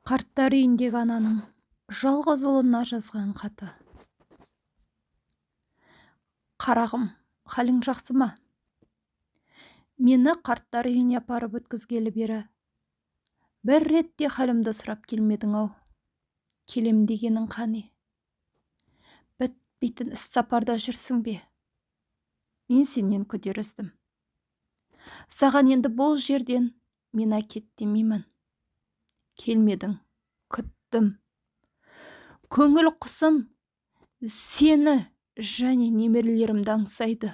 Қарттар үйіндегі ананың жалғыз ұлына жазған хаты. Қарағым, халің жақсы ма? Мені қарттар үйіне апарып өткізгелі бері бір ретте халімді сұрап келмедің-ау. Келем дегенің қане? Бітпейтін іс сапарда жүрсің бе? Мен сенен күдер үздім. Саған енді бұл жерден мен әкет демеймін. Келмедің, күттім. Көңіл құсым сені және немерелерімді аңсайды.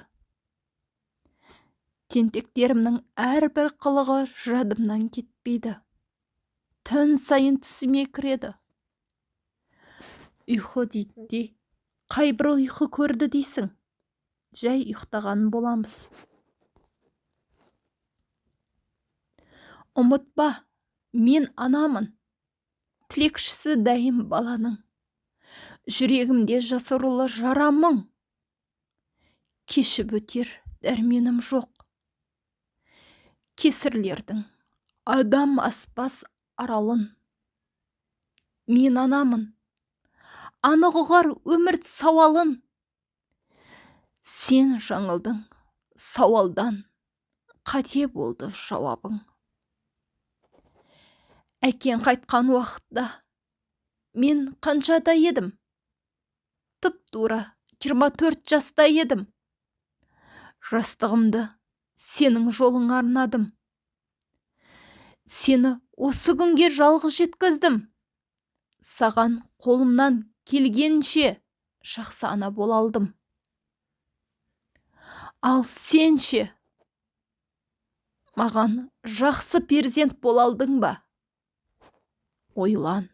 Тентектерімнің әрбір қылығы жадымнан кетпейді. Түн сайын түсіме кіреді. Ұйқы дейді, қайбір ұйқы көрді дейсің. Жай ұйықтаған боламыз. Ұмытпа, мен анамын. Тілекшісі дайым баланың. Жүрегімде жасырулы жарамың. Кешіп өтер дәрменім жоқ. Кесірлердің адам аспас аралын. Мен анамын. Анық ұғар өмір сауалын. Сен жаңылдың сауалдан. Қате болды жауабың. Әкең қайтқан уақытта мен қаншада едім? Тұп-тура 24 жаста едім. Жастығымды сенің жолың арнадым. Сені осы күнге жалғыз жеткіздім. Саған қолымнан келгенше жақсы ана бола алдым. Ал сенше маған жақсы перзент бола алдың ба? Ойлан.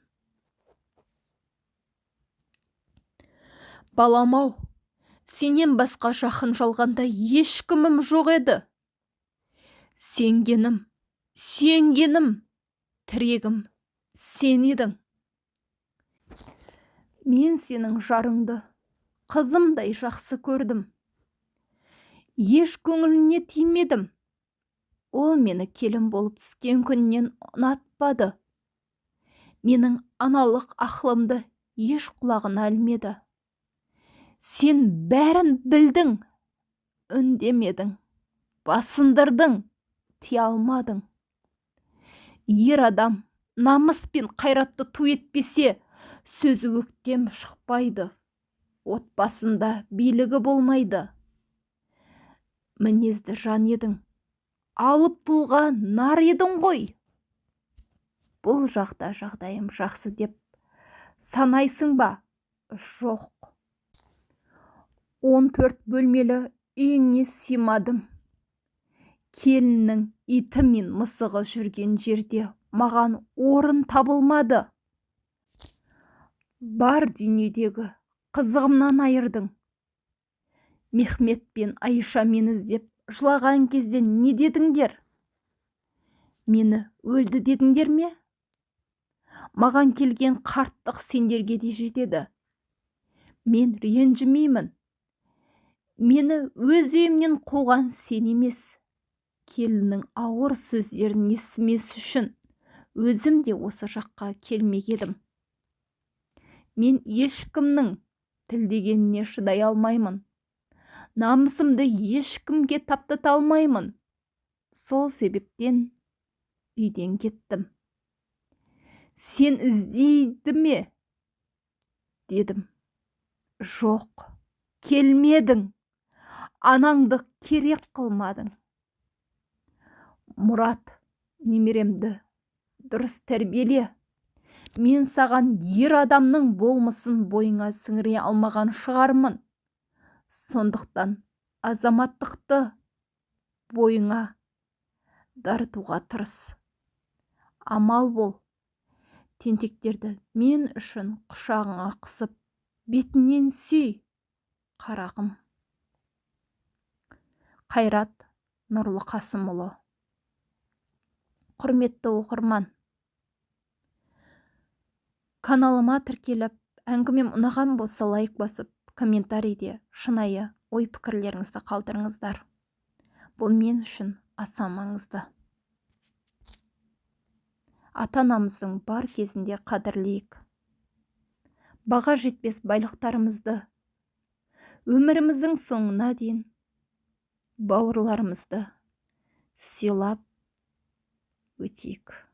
Балам-ау, сенен басқа жақын жалғанда ешкімім жоқ еді. Сенгенім, тірегім сен едің. Мен сенің жарыңды қызымдай жақсы көрдім. Еш көңіліне тимедім. Ол мені келін болып түскен күннен ұнатпады. Менің аналық ақылымды еш құлағына ілмеді. Сен бәрін білдің, үндемедің, басындырдың, тия алмадың. Ер адам намыс пен қайратты ту етпесе, сөзі өктем шықпайды. Отбасында билігі болмайды. Мінезді жан едің, алып тұлға нар едің ғой. Бұл жақта жағдайым жақсы деп санайсың ба? Жоқ. 14 бөлмелі үйіңе симадым. Келіннің иті мен мысығы жүрген жерде маған орын табылмады. Бар дүниедегі қызығымнан айырдың. Мехмет пен Айша мені іздеп жылаған кезде не дедіңдер? Мені өлді дедіңдер ме? Маған келген қарттық сендерге де жетеді. Мен ренжімеймін. Мені өз үйімнен қуған сен емес. Келіннің ауыр сөздерін естімес үшін өзім де осы жаққа келмек едім. Мен ешкімнің тілдегеніне шыдай алмаймын. Намысымды ешкімге таптата алмаймын. Сол себептен үйден кеттім. Сен іздейді ме? Дедім. Жоқ, келмедің. Анаңды керек қылмадың. Мұрат, немеремді дұрыс тәрбиеле. Мен саған ер адамның болмысын бойыңа сіңіре алмаған шығармын. Сондықтан азаматтықты бойыңа дарытуға тырыс. Амал бол. Тентектерді мен үшін құшағыңа қысып, бетінен сүй, қарағым. Қайрат Нұрлы Қасымұлы. Құрметті оқырман, каналыма тіркеліп, әңгімем ұнаған болса лайк басып, комментарийде шынайы ой пікірлеріңізді қалдырыңыздар. Бұл мен үшін аса маңызды. ата-анамыздың бар кезінде қадірлейік. Баға жетпес байлықтарымызды өміріміздің соңына дейін бауырларымызды сыйлап өтейік.